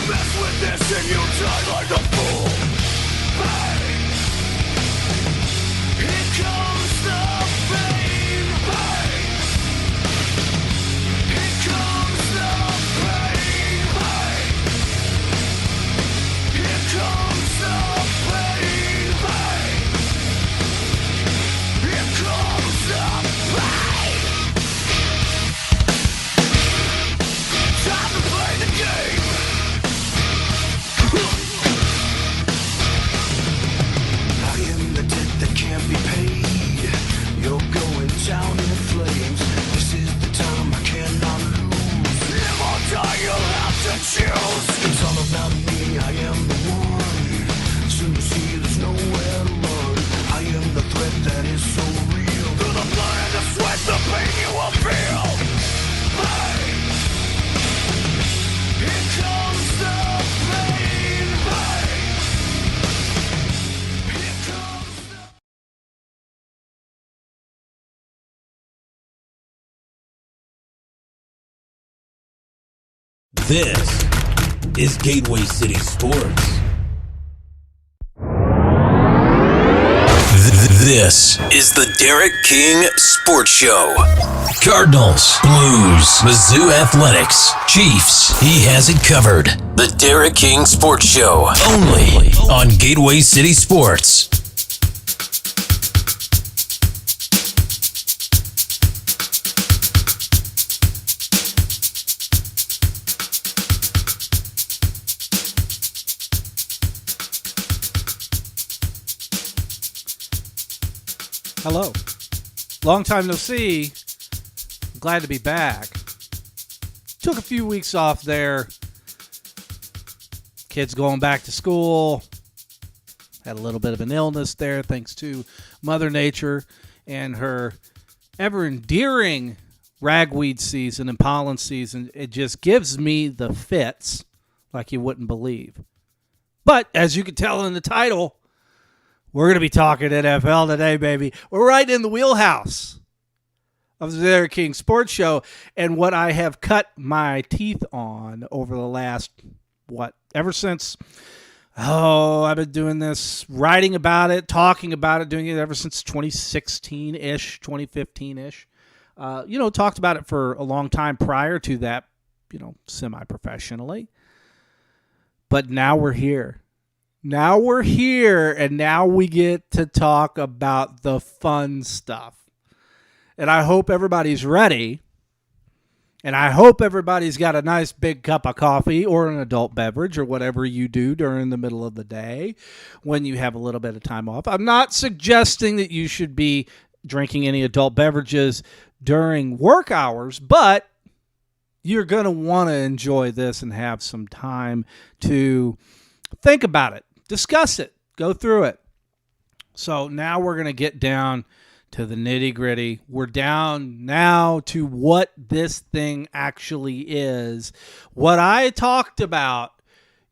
mess with this and you die like a fool. Hey! Here comes the pain. Hey! Here comes the pain. Hey! Here comes the pain. Hey! Here comes the pain. Time to play the game. I am the debt that can't be paid. You're going down in flames. This is the time I cannot lose. Live or die, you'll have to choose. It's all about me, I am the one. Soon you see there's nowhere to run. I am the threat that is so real. Through the blood and the sweat, the pain you will feel. Hey! Here comes the pain. Hey! Here comes the... This is Gateway City Sports. This is the Derek King Sports Show. Cardinals, Blues, Mizzou Athletics, Chiefs. He has it covered. The Derek King Sports Show. Only on Gateway City Sports. Hello. Long time no see. Glad to be back. Took a few weeks off there. Kids going back to school. Had a little bit of an illness there thanks to Mother Nature and her ever endearing ragweed season and pollen season. It just gives me the fits like you wouldn't believe. But as you can tell in the title, we're going to be talking NFL today, baby. We're right in the wheelhouse of the Derek King Sports Show and what I have cut my teeth on over the last, ever since, I've been doing this, writing about it, talking about it, doing it ever since 2016-ish, 2015-ish. Talked about it for a long time prior to that, semi-professionally. But now we're here. Now we're here, and now we get to talk about the fun stuff. And I hope everybody's ready, and I hope everybody's got a nice big cup of coffee or an adult beverage or whatever you do during the middle of the day when you have a little bit of time off. I'm not suggesting that you should be drinking any adult beverages during work hours, but you're going to want to enjoy this and have some time to think about it. Discuss it. Go through it. So now we're going to get down to the nitty-gritty. We're down now to what this thing actually is. What I talked about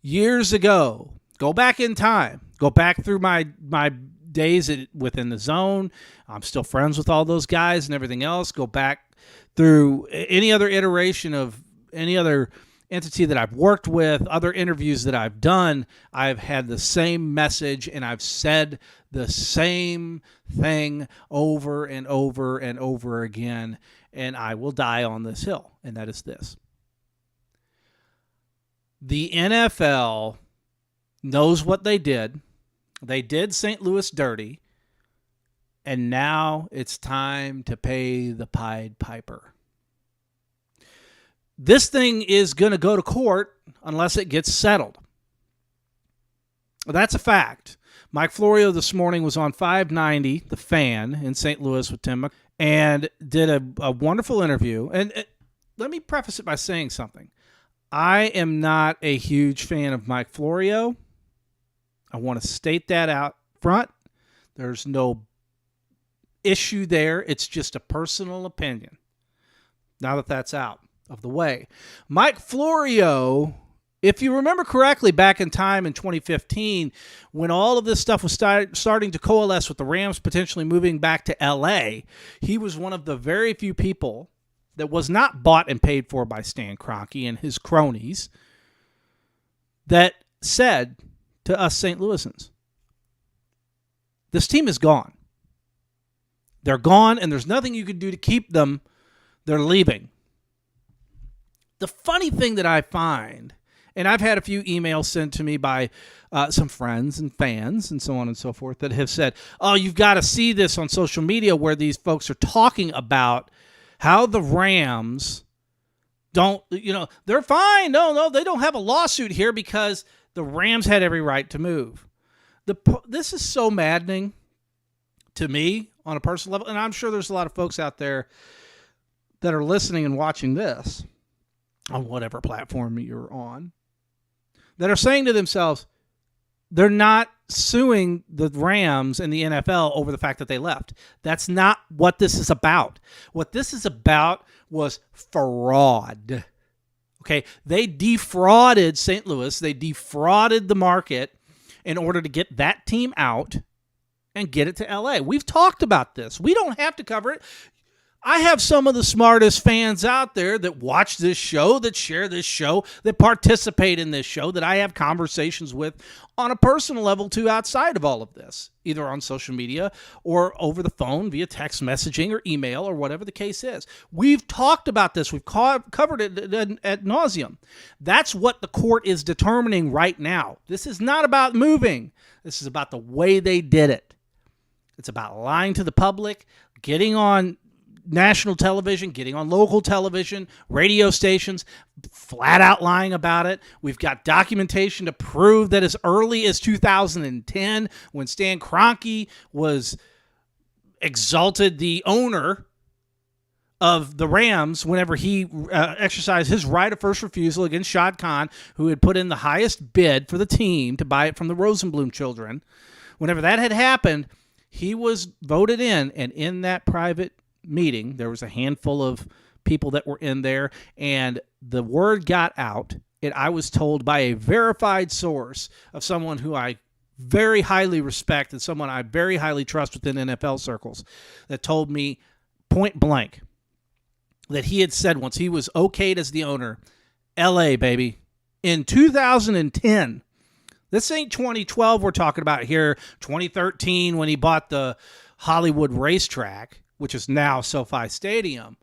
years ago. Go back in time. Go back through my days within the zone. I'm still friends with all those guys and everything else. Go back through any other iteration of any other entity that I've worked with, other interviews that I've done. I've had the same message and I've said the same thing over and over and over again, and I will die on this hill, and that is this. The NFL knows what they did. They did St. Louis dirty, and now it's time to pay the Pied Piper. This thing is going to go to court unless it gets settled. That's a fact. Mike Florio this morning was on 590, The Fan, in St. Louis with Tim, and did a wonderful interview. And let me preface it by saying something. I am not a huge fan of Mike Florio. I want to state that out front. There's no issue there. It's just a personal opinion. Now that that's out of the way. Mike Florio, if you remember correctly, back in time in 2015, when all of this stuff was starting to coalesce with the Rams potentially moving back to L.A., he was one of the very few people that was not bought and paid for by Stan Kroenke and his cronies that said to us St. Louisans, this team is gone. They're gone, and there's nothing you can do to keep them. They're leaving. The funny thing that I find, and I've had a few emails sent to me by some friends and fans and so on and so forth that have said, oh, you've got to see this on social media where these folks are talking about how the Rams don't, they're fine. No, they don't have a lawsuit here because the Rams had every right to move. This is so maddening to me on a personal level, and I'm sure there's a lot of folks out there that are listening and watching this on whatever platform you're on that are saying to themselves, they're not suing the Rams and the NFL over the fact that they left. That's not what this is about. What this is about was fraud. Okay, they defrauded St. Louis. They defrauded the market in order to get that team out and get it to LA. We've talked about this. We don't have to cover it. I have some of the smartest fans out there that watch this show, that share this show, that participate in this show, that I have conversations with on a personal level too outside of all of this, either on social media or over the phone via text messaging or email or whatever the case is. We've talked about this. We've covered it ad nauseum. That's what the court is determining right now. This is not about moving. This is about the way they did it. It's about lying to the public, getting on national television, getting on local television, radio stations, flat out lying about it. We've got documentation to prove that as early as 2010, when Stan Kroenke was exalted the owner of the Rams, whenever he exercised his right of first refusal against Shad Khan, who had put in the highest bid for the team to buy it from the Rosenblum children. Whenever that had happened, he was voted in, and in that private meeting, there was a handful of people that were in there, and the word got out, and I was told by a verified source of someone who I very highly respect and someone I very highly trust within NFL circles, that told me point blank that he had said once he was okayed as the owner, LA, baby, in 2010. This ain't 2012 we're talking about here, 2013 when he bought the Hollywood racetrack, which is now SoFi Stadium.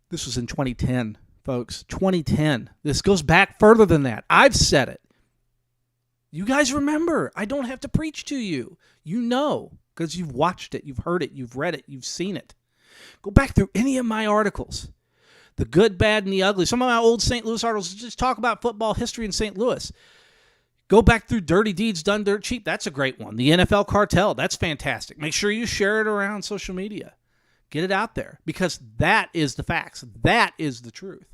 This was in 2010, folks. 2010. This goes back further than that. I've said it. You guys remember. I don't have to preach to you. You know, because you've watched it, you've heard it, you've read it, you've seen it. Go back through any of my articles. The good, bad, and the ugly. Some of my old St. Louis articles just talk about football history in St. Louis. Go back through Dirty Deeds Done Dirt Cheap. That's a great one. The NFL Cartel. That's fantastic. Make sure you share it around social media. Get it out there because that is the facts. That is the truth.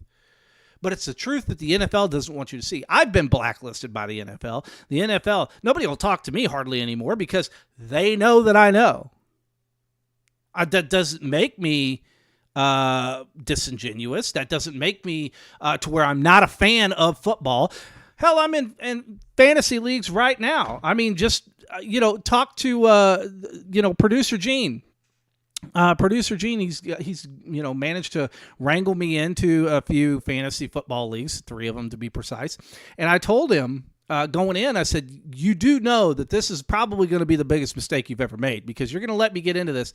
But it's the truth that the NFL doesn't want you to see. I've been blacklisted by the NFL. The NFL, nobody will talk to me hardly anymore because they know that I know. That doesn't make me disingenuous. That doesn't make me to where I'm not a fan of football. Hell, I'm in fantasy leagues right now. I mean, just, talk to, Producer Gene. Producer Gene, he's managed to wrangle me into a few fantasy football leagues, 3 of them to be precise. And I told him going in, I said, you do know that this is probably going to be the biggest mistake you've ever made because you're going to let me get into this,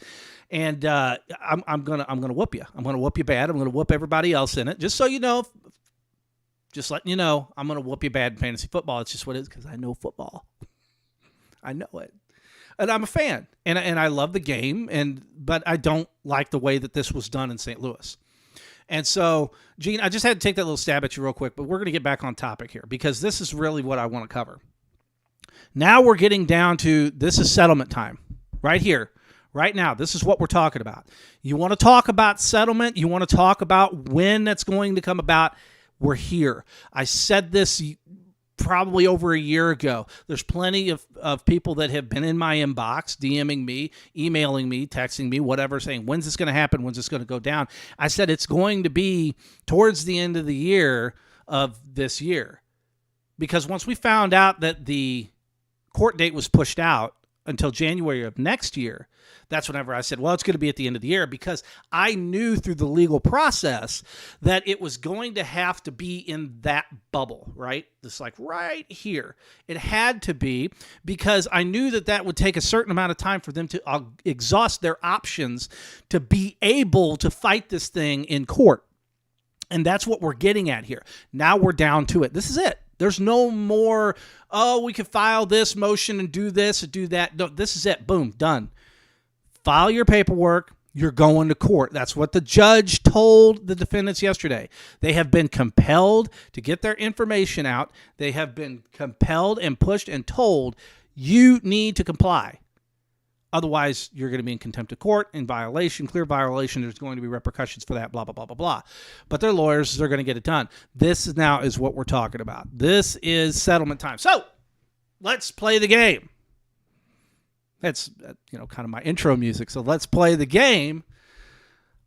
and I'm gonna whoop you. I'm gonna whoop you bad. I'm gonna whoop everybody else in it. Just so you know. Just letting you know, I'm going to whoop you bad in fantasy football. It's just what it is because I know football. I know it. And I'm a fan. And I love the game, but I don't like the way that this was done in St. Louis. And so, Gene, I just had to take that little stab at you real quick, but we're going to get back on topic here because this is really what I want to cover. Now we're getting down to, this is settlement time. Right here. Right now. This is what we're talking about. You want to talk about settlement? You want to talk about when that's going to come about? We're here. I said this probably over a year ago. There's plenty of people that have been in my inbox, DMing me, emailing me, texting me, whatever, saying, when's this going to happen? When's this going to go down? I said it's going to be towards the end of the year of this year. Because once we found out that the court date was pushed out until January of next year, that's whenever I said, well, it's going to be at the end of the year, because I knew through the legal process that it was going to have to be in that bubble, right? This like right here. It had to be, because I knew that that would take a certain amount of time for them to exhaust their options to be able to fight this thing in court. And that's what we're getting at here. Now we're down to it. This is it. There's no more, oh, we could file this motion and do this and do that. No, this is it. Boom, done. File your paperwork. You're going to court. That's what the judge told the defendants yesterday. They have been compelled to get their information out. They have been compelled and pushed and told, you need to comply. Otherwise, you're going to be in contempt of court, in violation, clear violation. There's going to be repercussions for that, blah, blah, blah, blah, blah. But their lawyers, they're going to get it done. This is what we're talking about. This is settlement time. So let's play the game. That's, kind of my intro music. So let's play the game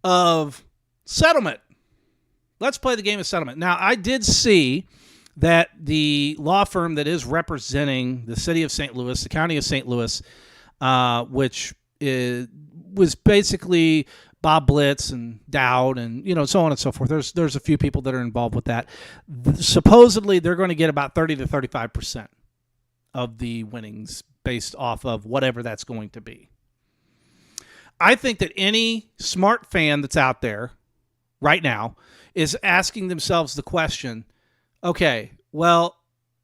of settlement. Let's play the game of settlement. Now, I did see that the law firm that is representing the city of St. Louis, the county of St. Louis, which was basically Bob Blitz and Dowd and, so on and so forth. There's a few people that are involved with that. Supposedly, they're going to get about 30 to 35% of the winnings based off of whatever that's going to be. I think that any smart fan that's out there right now is asking themselves the question, okay, well,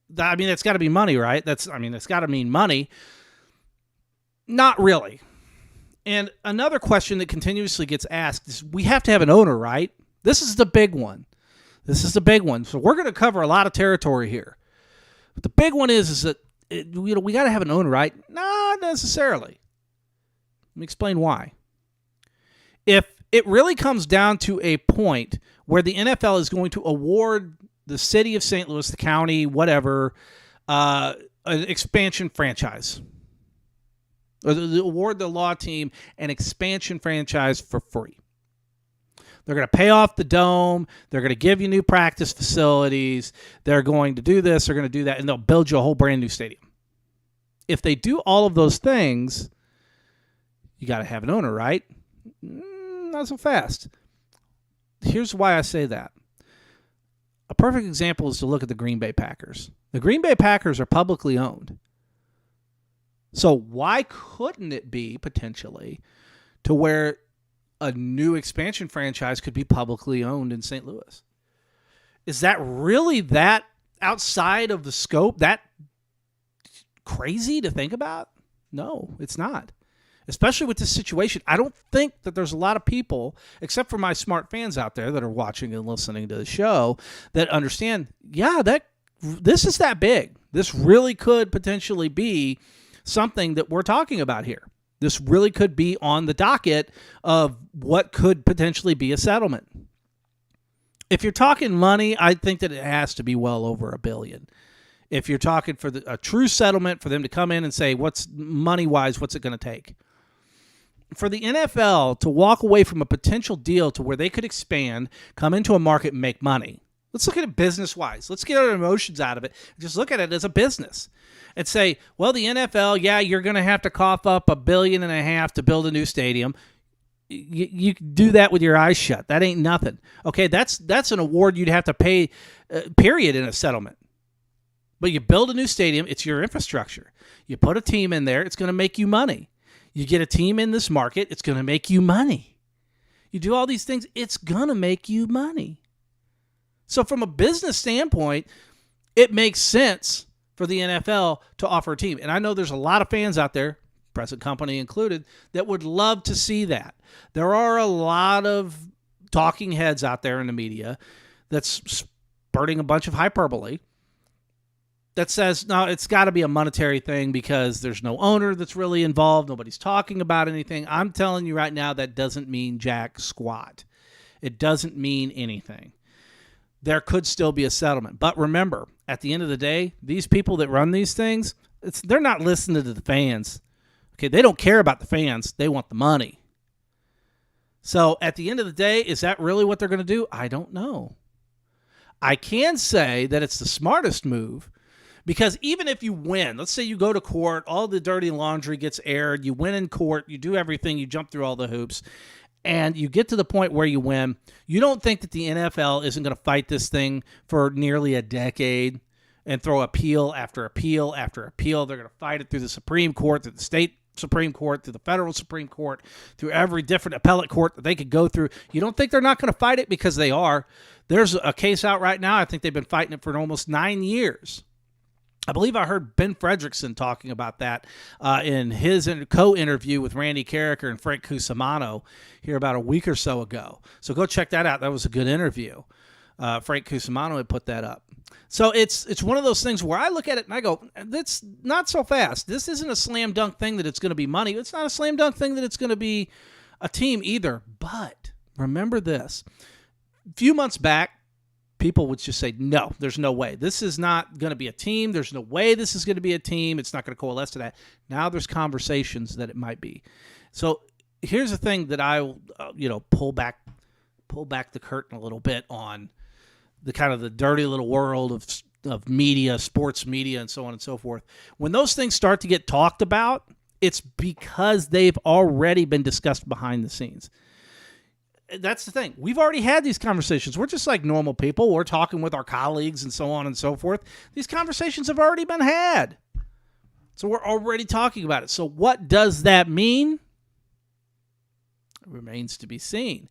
it's got to be money, right? It's got to mean money. Not really. And another question that continuously gets asked is, we have to have an owner, right? This is the big one. So we're going to cover a lot of territory here. But the big one is that, we got to have an owner, right? Not necessarily. Let me explain why. If it really comes down to a point where the NFL is going to award the city of St. Louis, the county, whatever, an expansion franchise, or award the law team an expansion franchise for free. They're going to pay off the dome. They're going to give you new practice facilities. They're going to do this. They're going to do that. And they'll build you a whole brand new stadium. If they do all of those things, you got to have an owner, right? Not so fast. Here's why I say that. A perfect example is to look at the Green Bay Packers. The Green Bay Packers are publicly owned. So why couldn't it be potentially to where a new expansion franchise could be publicly owned in St. Louis? Is that really that outside of the scope, that crazy to think about? No, it's not. Especially with this situation. I don't think that there's a lot of people, except for my smart fans out there that are watching and listening to the show, that understand, this is that big. This really could potentially be something that we're talking about here. This really could be on the docket of what could potentially be a settlement. If you're talking money, I think that it has to be well over $1 billion. If you're talking for a true settlement, for them to come in and say, what's money-wise, what's it going to take? For the NFL to walk away from a potential deal to where they could expand, come into a market and make money. Let's look at it business-wise. Let's get our emotions out of it. Just look at it as a business and say, well, the NFL, you're going to have to cough up $1.5 billion to build a new stadium. You can do that with your eyes shut. That ain't nothing. Okay, that's an award you'd have to pay, period, in a settlement. But you build a new stadium, it's your infrastructure. You put a team in there, it's going to make you money. You get a team in this market, it's going to make you money. You do all these things, it's going to make you money. So from a business standpoint, it makes sense for the NFL to offer a team. And I know there's a lot of fans out there, present company included, that would love to see that. There are a lot of talking heads out there in the media that's spurting a bunch of hyperbole that says, no, it's got to be a monetary thing because there's no owner that's really involved. Nobody's talking about anything. I'm telling you right now, that doesn't mean jack squat. It doesn't mean anything. There could still be a settlement. But remember, at the end of the day, these people that run these things, they're not listening to the fans. Okay, they don't care about the fans. They want the money. So at the end of the day, is that really what they're going to do? I don't know. I can say that it's the smartest move Because even if you win, let's say you go to court, all the dirty laundry gets aired, you win in court, you do everything, you jump through all the hoops, and you get to the point where you win, you don't think that the NFL isn't going to fight this thing for nearly a decade and throw appeal after appeal after appeal. They're going to fight it through the Supreme Court, through the state Supreme Court, through the federal Supreme Court, through every different appellate court that they could go through. You don't think they're not going to fight it? Because they are. There's a case out right now. I think they've been fighting it for almost 9 years. I believe I heard Ben Fredrickson talking about that in his co-interview with Randy Carricker and Frank Cusimano here about a week or so ago. So go check that out. That was a good interview. Frank Cusimano had put that up. So it's one of those things where I look at it and I go, that's not so fast. This isn't a slam dunk thing that it's going to be money. It's not a slam dunk thing that it's going to be a team either. But remember this. A few months back, people would just say, no, there's no way. This is not going to be a team. There's no way this is going to be a team. It's not going to coalesce to that. Now there's conversations that it might be. So here's the thing that I will, pull back the curtain a little bit on the kind of the dirty little world of media, sports media, and so on and so forth. When those things start to get talked about, it's because they've already been discussed behind the scenes. That's the thing. We've already had these conversations. We're just like normal people. We're talking with our colleagues and so on and so forth. These conversations have already been had. So we're already talking about it. So what does that mean? It remains to be seen.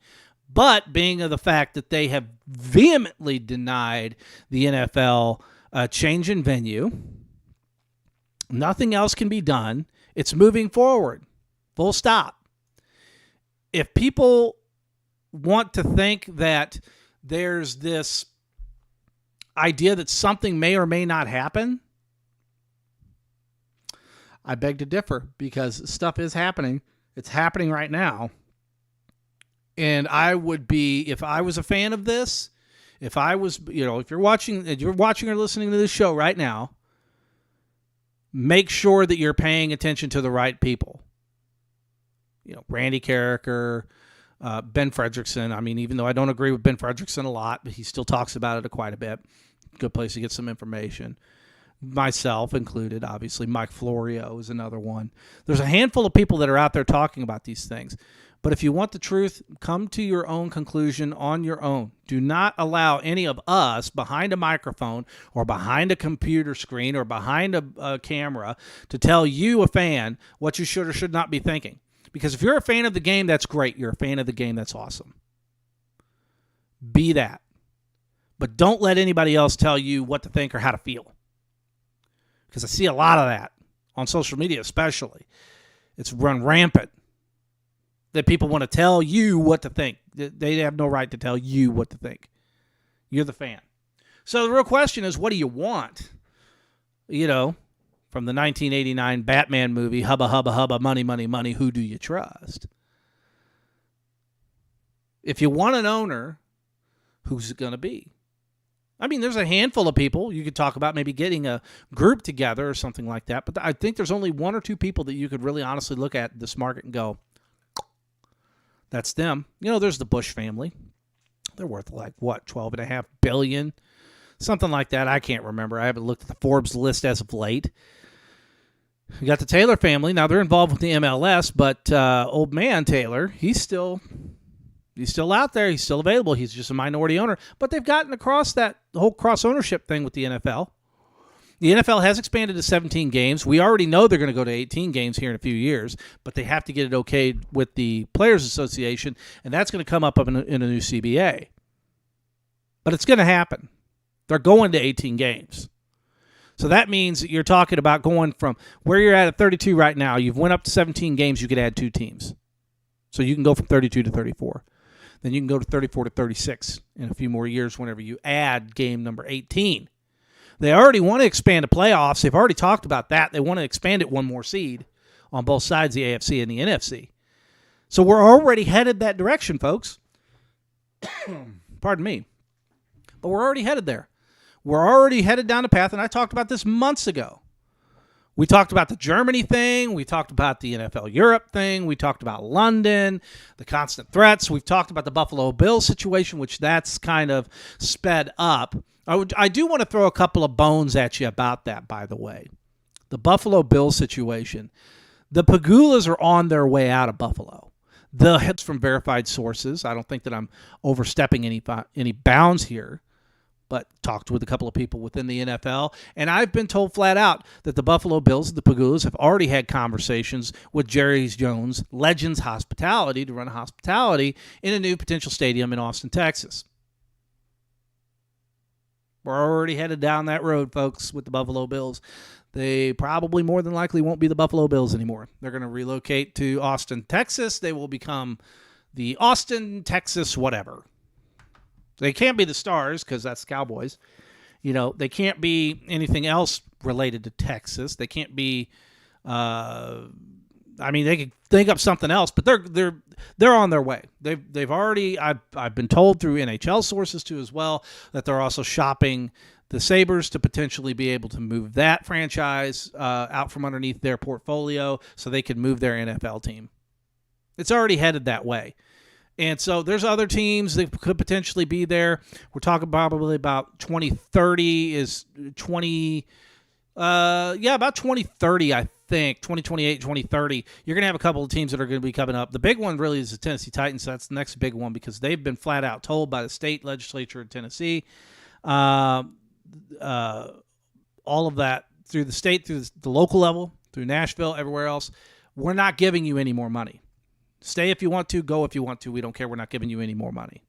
But being of the fact that they have vehemently denied the NFL a change in venue, nothing else can be done. It's moving forward. Full stop. If people want to think that there's this idea that something may or may not happen, I beg to differ, because stuff is happening. It's happening right now. And I would be, if I was a fan of this, if I was, if you're watching or listening to this show right now, make sure that you're paying attention to the right people. Randy Carricker, Ben Fredrickson. I mean, even though I don't agree with Ben Fredrickson a lot, but he still talks about it quite a bit. Good place to get some information. Myself included, obviously. Mike Florio is another one. There's a handful of people that are out there talking about these things. But if you want the truth, come to your own conclusion on your own. Do not allow any of us behind a microphone or behind a computer screen or behind a camera to tell you, a fan, what you should or should not be thinking. Because if you're a fan of the game, that's great. You're a fan of the game, that's awesome. Be that. But don't let anybody else tell you what to think or how to feel. Because I see a lot of that on social media especially. It's run rampant. That people want to tell you what to think. They have no right to tell you what to think. You're the fan. So the real question is, what do you want? From the 1989 Batman movie, hubba, hubba, hubba, money, money, money, who do you trust? If you want an owner, who's it going to be? I mean, there's a handful of people. You could talk about maybe getting a group together or something like that. But I think there's only one or two people that you could really honestly look at this market and go, that's them. There's the Bush family. They're worth like, what, $12.5 billion? Something like that. I can't remember. I haven't looked at the Forbes list as of late. We got the Taylor family. Now, they're involved with the MLS, but old man Taylor, he's still out there. He's still available. He's just a minority owner. But they've gotten across that whole cross-ownership thing with the NFL. The NFL has expanded to 17 games. We already know they're going to go to 18 games here in a few years, but they have to get it okayed with the Players Association, and that's going to come up in a new CBA. But it's going to happen. They're going to 18 games. So that means that you're talking about going from where you're at 32 right now. You've went up to 17 games. You could add 2 teams. So you can go from 32 to 34. Then you can go to 34 to 36 in a few more years whenever you add game number 18. They already want to expand the playoffs. They've already talked about that. They want to expand it one more seed on both sides, the AFC and the NFC. So we're already headed that direction, folks. Pardon me. But we're already headed there. We're already headed down the path, and I talked about this months ago, We talked about the Germany thing. We talked about the NFL Europe thing. We talked about London, the constant threats. We've talked about the Buffalo Bills situation, which that's kind of sped up. I do want to throw a couple of bones at you about that, by the way. The Buffalo Bills situation. The Pagulas are on their way out of Buffalo. The hits from verified sources. I don't think that I'm overstepping any bounds here, but talked with a couple of people within the NFL, and I've been told flat out that the Buffalo Bills, the Pagulas, have already had conversations with Jerry Jones, Legends Hospitality, to run hospitality in a new potential stadium in Austin, Texas. We're already headed down that road, folks, with the Buffalo Bills. They probably more than likely won't be the Buffalo Bills anymore. They're going to relocate to Austin, Texas. They will become the Austin, Texas, whatever. They can't be the Stars because that's Cowboys. They can't be anything else related to Texas. They can't be. They could think up something else, but they're on their way. They've already. I've been told through NHL sources too as well that they're also shopping the Sabres to potentially be able to move that franchise out from underneath their portfolio so they can move their NFL team. It's already headed that way. And so there's other teams that could potentially be there. We're talking probably about 2030 is 20, about 2030, I think, 2028, 2030. You're going to have a couple of teams that are going to be coming up. The big one really is the Tennessee Titans. So that's the next big one because they've been flat out told by the state legislature in Tennessee, all of that through the state, through the local level, through Nashville, everywhere else, we're not giving you any more money. Stay if you want to, go if you want to. We don't care. We're not giving you any more money.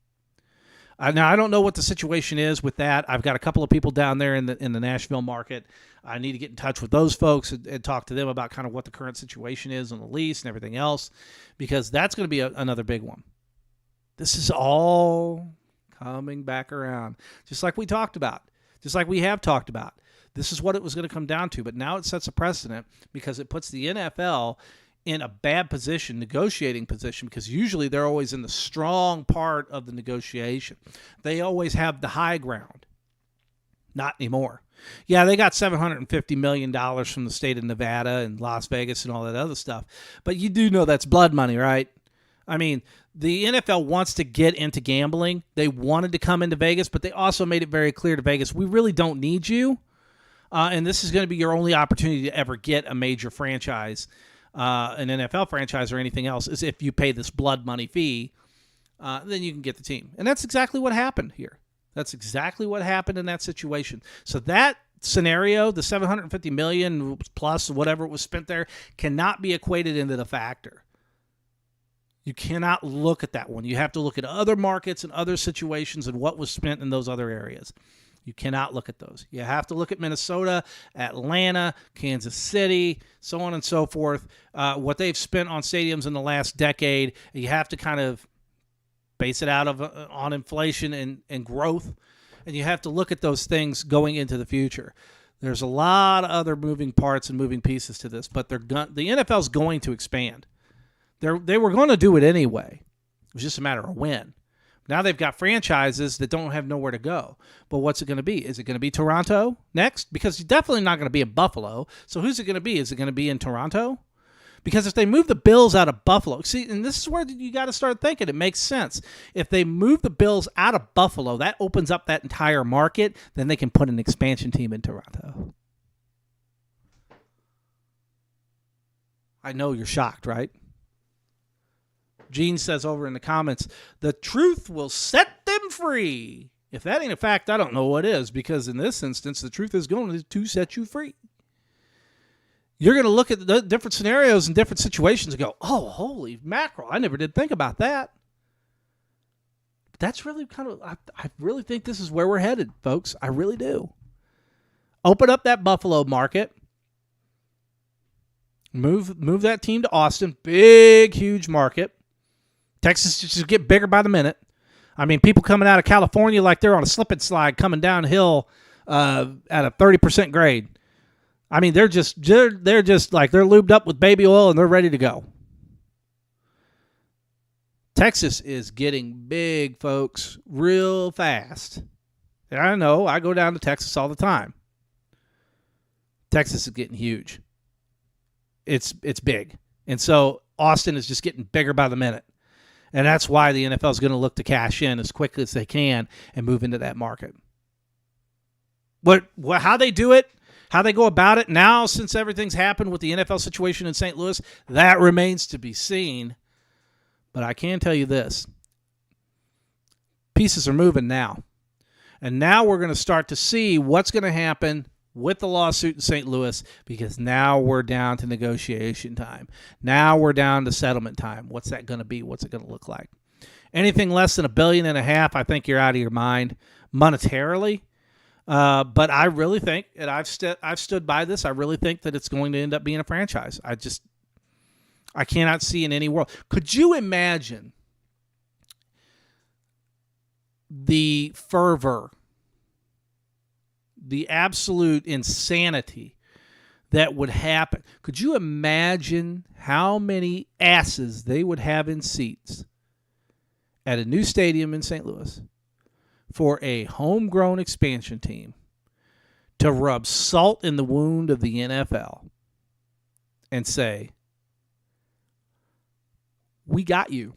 Now, I don't know what the situation is with that. I've got a couple of people down there in the Nashville market. I need to get in touch with those folks and talk to them about kind of what the current situation is on the lease and everything else, because that's going to be another big one. This is all coming back around, just like we talked about, just like we have talked about. This is what it was going to come down to, but now it sets a precedent because it puts the NFL in a bad position, negotiating position, because usually they're always in the strong part of the negotiation. They always have the high ground. Not anymore. Yeah, they got $750 million from the state of Nevada and Las Vegas and all that other stuff. But you do know that's blood money, right? I mean, the NFL wants to get into gambling. They wanted to come into Vegas, but they also made it very clear to Vegas, we really don't need you. And this is going to be your only opportunity to ever get a major franchise, an NFL franchise or anything else, is if you pay this blood money fee, then you can get the team. And that's exactly what happened here. That's exactly what happened in that situation. So that scenario, the $750 million plus whatever was spent there, cannot be equated into the factor. You cannot look at that one. You have to look at other markets and other situations and what was spent in those other areas. You cannot look at those. You have to look at Minnesota, Atlanta, Kansas City, so on and so forth, what they've spent on stadiums in the last decade. You have to kind of base it out on inflation and growth, and you have to look at those things going into the future. There's a lot of other moving parts and moving pieces to this, but the NFL's going to expand. They were going to do it anyway. It was just a matter of when. Now they've got franchises that don't have nowhere to go. But what's it going to be? Is it going to be Toronto next? Because you're definitely not going to be in Buffalo. So who's it going to be? Is it going to be in Toronto? Because if they move the Bills out of Buffalo, see, and this is where you got to start thinking. It makes sense. If they move the Bills out of Buffalo, that opens up that entire market. Then they can put an expansion team in Toronto. I know you're shocked, right? Gene says over in the comments, the truth will set them free. If that ain't a fact, I don't know what is, because in this instance, the truth is going to set you free. You're going to look at the different scenarios and different situations and go, oh, holy mackerel, I never did think about that. But that's really kind of, I really think this is where we're headed, folks. I really do. Open up that Buffalo market. Move that team to Austin. Big, huge market. Texas just get bigger by the minute. I mean, people coming out of California like they're on a slip and slide coming downhill at a 30% grade. I mean, they're just like they're lubed up with baby oil and they're ready to go. Texas is getting big, folks, real fast. And I know I go down to Texas all the time. Texas is getting huge. it's big. And so Austin is just getting bigger by the minute. And that's why the NFL is going to look to cash in as quickly as they can and move into that market. But how they do it, how they go about it now, since everything's happened with the NFL situation in St. Louis, that remains to be seen. But I can tell you this. Pieces are moving now. And now we're going to start to see what's going to happen with the lawsuit in St. Louis, because now we're down to negotiation time. Now we're down to settlement time. What's that going to be? What's it going to look like? Anything less than $1.5 billion, I think you're out of your mind monetarily. But I really think, and I've stood by this, I really think that it's going to end up being a franchise. I cannot see in any world. Could you imagine the fervor, the absolute insanity that would happen? Could you imagine how many asses they would have in seats at a new stadium in St. Louis for a homegrown expansion team to rub salt in the wound of the NFL and say, we got you.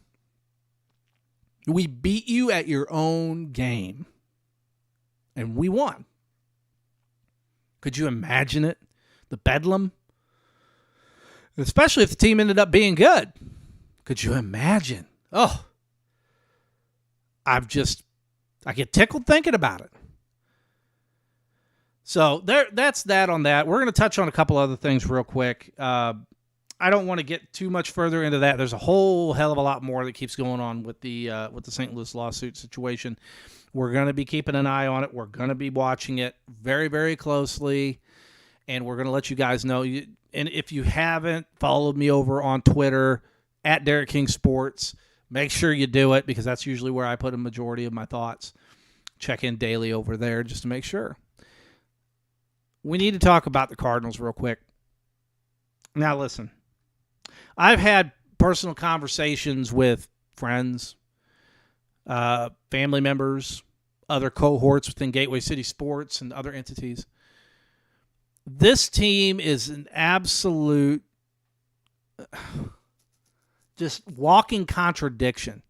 We beat you at your own game, and we won. Could you imagine it? The bedlam? Especially if the team ended up being good. Could you imagine? Oh, I get tickled thinking about it. So that's that on that. We're going to touch on a couple other things real quick. I don't want to get too much further into that. There's a whole hell of a lot more that keeps going on with the St. Louis lawsuit situation. We're going to be keeping an eye on it. We're going to be watching it very, very closely, and we're going to let you guys know. And if you haven't followed me over on Twitter at Derek King Sports, make sure you do it, because that's usually where I put a majority of my thoughts. Check in daily over there just to make sure. We need to talk about the Cardinals real quick. Now, listen. I've had personal conversations with friends, family members, other cohorts within Gateway City Sports and other entities. This team is an absolute just walking contradiction.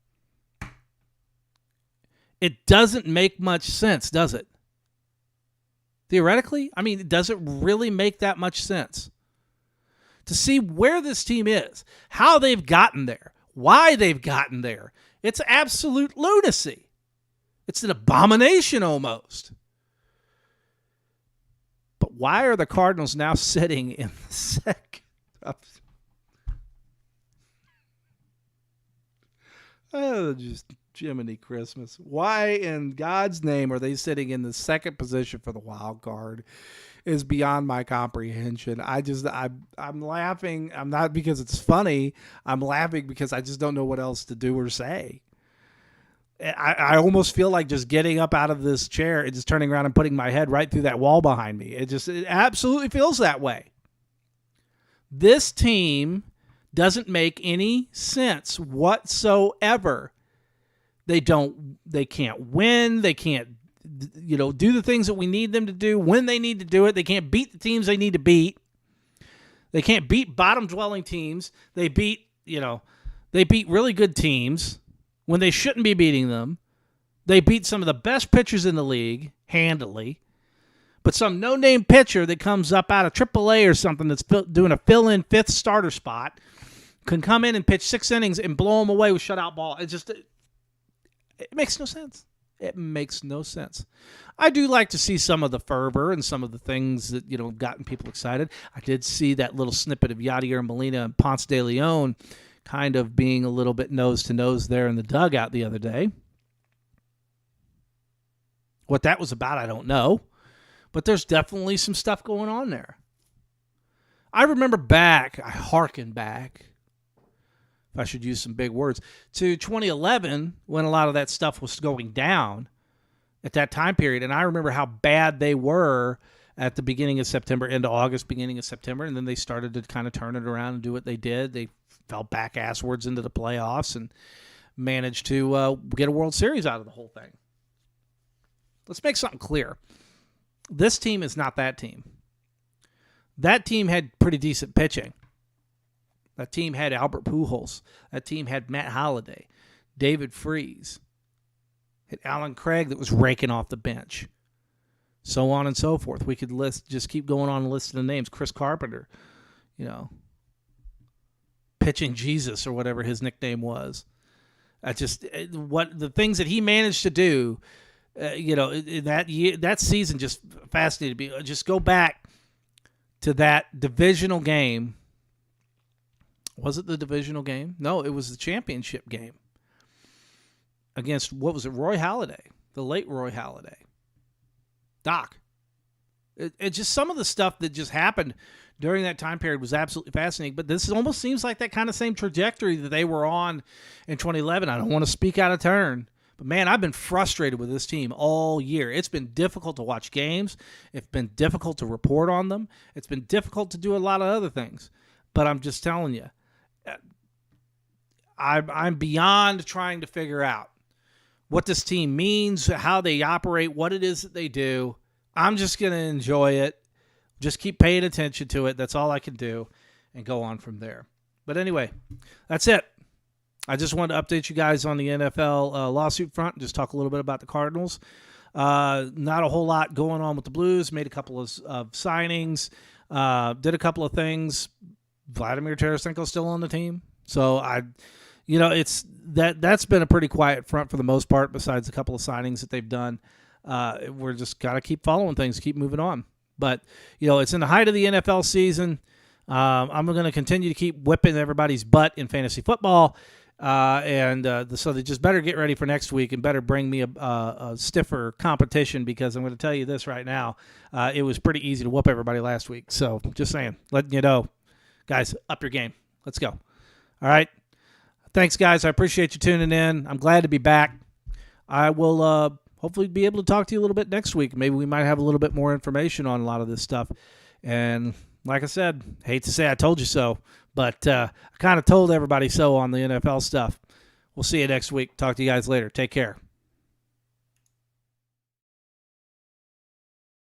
It doesn't make much sense, does it? Theoretically, does it really make that much sense? To see where this team is, how they've gotten there, why they've gotten there. It's absolute lunacy. It's an abomination almost. But why are the Cardinals now sitting in the second? Oh, just Jiminy Christmas. Why in God's name are they sitting in the second position for the wild card is beyond my comprehension. I'm laughing. I'm not because it's funny. I'm laughing because I just don't know what else to do or say. I almost feel like just getting up out of this chair and just turning around and putting my head right through that wall behind me. It absolutely feels that way. This team doesn't make any sense whatsoever. They can't win. They can't, do the things that we need them to do when they need to do it. They can't beat the teams they need to beat. They can't beat bottom-dwelling teams. They beat really good teams when they shouldn't be beating them. They beat some of the best pitchers in the league handily. But some no-name pitcher that comes up out of AAA or something that's doing a fill-in fifth starter spot can come in and pitch 6 innings and blow them away with shutout ball. It makes no sense. It makes no sense. I do like to see some of the fervor and some of the things that, have gotten people excited. I did see that little snippet of Yadier Molina and Ponce de Leon kind of being a little bit nose-to-nose there in the dugout the other day. What that was about, I don't know. But there's definitely some stuff going on there. I hearken back, if I should use some big words, to 2011 when a lot of that stuff was going down at that time period. And I remember how bad they were at the beginning of September, into August, beginning of September. And then they started to kind of turn it around and do what they did. They fell back asswards into the playoffs and managed to get a World Series out of the whole thing. Let's make something clear. This team is not that team. That team had pretty decent pitching. That team had Albert Pujols. That team had Matt Holliday, David Freese, had Alan Craig that was raking off the bench, so on and so forth. We could just keep going on and listing the names. Chris Carpenter, pitching Jesus or whatever his nickname was. What the things that he managed to do, that season just fascinated me. Just go back to that divisional game. Was it the divisional game? No, it was the championship game against, what was it, Roy Halladay, the late Roy Halladay. Doc. It just some of the stuff that just happened during that time period was absolutely fascinating. But this almost seems like that kind of same trajectory that they were on in 2011. I don't want to speak out of turn, but man, I've been frustrated with this team all year. It's been difficult to watch games. It's been difficult to report on them. It's been difficult to do a lot of other things. But I'm just telling you, I'm beyond trying to figure out what this team means, how they operate, what it is that they do. I'm just going to enjoy it. Just keep paying attention to it. That's all I can do, and go on from there. But anyway, that's it. I just wanted to update you guys on the NFL lawsuit front and just talk a little bit about the Cardinals. Not a whole lot going on with the Blues. Made a couple of signings. Did a couple of things. Vladimir Tarasenko's still on the team. So that's been a pretty quiet front for the most part, besides a couple of signings that they've done. We're just got to keep following things, keep moving on. But, it's in the height of the NFL season. I'm going to continue to keep whipping everybody's butt in fantasy football. So they just better get ready for next week and better bring me a stiffer competition, because I'm going to tell you this right now. It was pretty easy to whoop everybody last week. So just saying, letting you know, guys, up your game. Let's go. All right. Thanks, guys. I appreciate you tuning in. I'm glad to be back. I will hopefully be able to talk to you a little bit next week. Maybe we might have a little bit more information on a lot of this stuff. And like I said, hate to say I told you so, but I kind of told everybody so on the NFL stuff. We'll see you next week. Talk to you guys later. Take care.